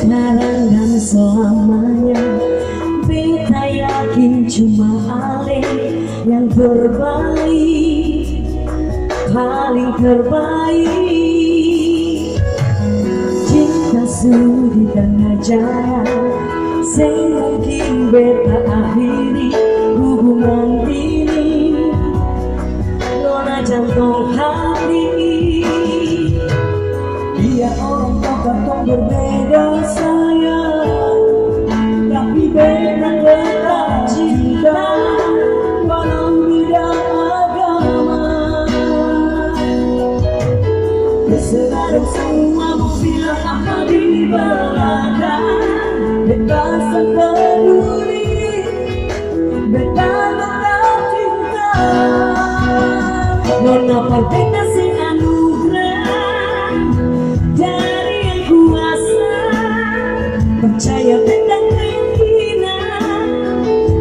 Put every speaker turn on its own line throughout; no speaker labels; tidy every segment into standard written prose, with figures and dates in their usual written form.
sekarang dan selamanya. Beta yakin cuma Ale yang terbaik, paling terbaik. Cinta sudi dan ajaran semakin beta akhiri hubungan ini. Nona jantung hati, dia orang kata berbeda sayang, tapi beda tetap cinta walau beda agama. Terserah semua mau bilang apa di belakang, beta peduli, beta tetap cinta. Nona pakai kasih anugerah dari yang kuasa, percaya beda keinginan,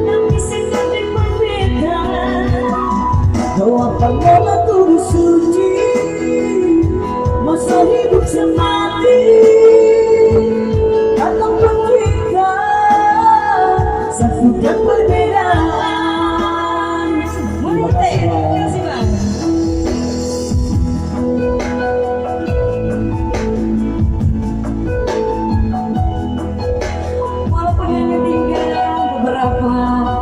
tapi sikapnya berbeda. Doakan Nona tulus suci, masa hidup semati, ataupun kita satukan perbedaan. Terima kasih Bang. Walaupun hanya tinggal beberapa,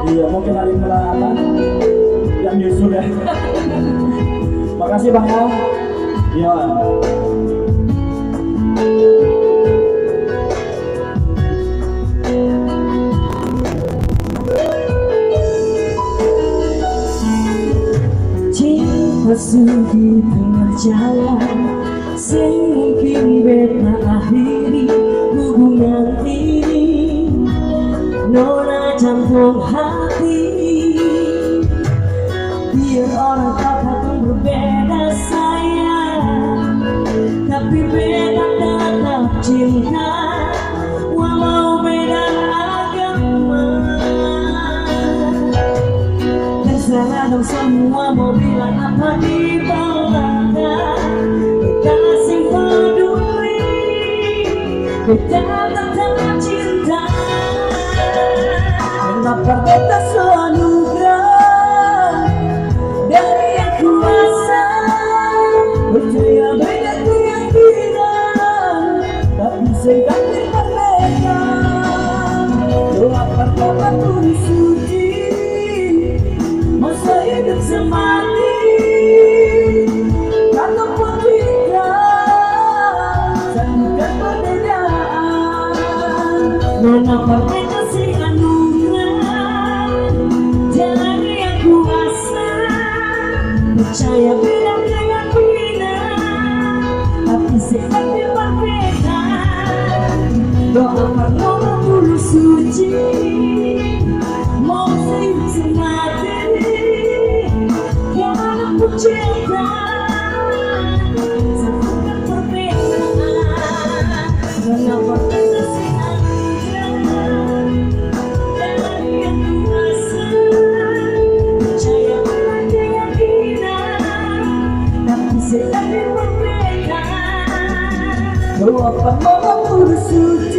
iya mungkin hari melatan yang nyusul ya. Makasih Bang ya. Iya.
cinta sudi tengah jalan, semungkin beta akhiri hubungan ini. Nona jantung hati, biar orang katakan berbeda sayang, tapi beda tetap cinta walau beda agama. Terserah dong semua mau bilang apa di belakang, beta sing peduli, beta tetap cinta. Kenapa beta seanugerah dari yang kuasa, percaya beda keyakinan, tapi sekali berbeda. Doa pertama tulus suci, masa hidup semati, ataupun kita satukan perbedaan. Nona pakai kasih anugerah dari yang kuasa, percaya beda keyakinan, tapi sekali berbeda. Doa pertama tulus suci, mau hidup semati, walaupun cinta satukan perbedaan. Kenapa kasih anugerah dari yang kuasa, percaya pada keyakinan, tapi sekali berbeda. Doa pertama tulus suci,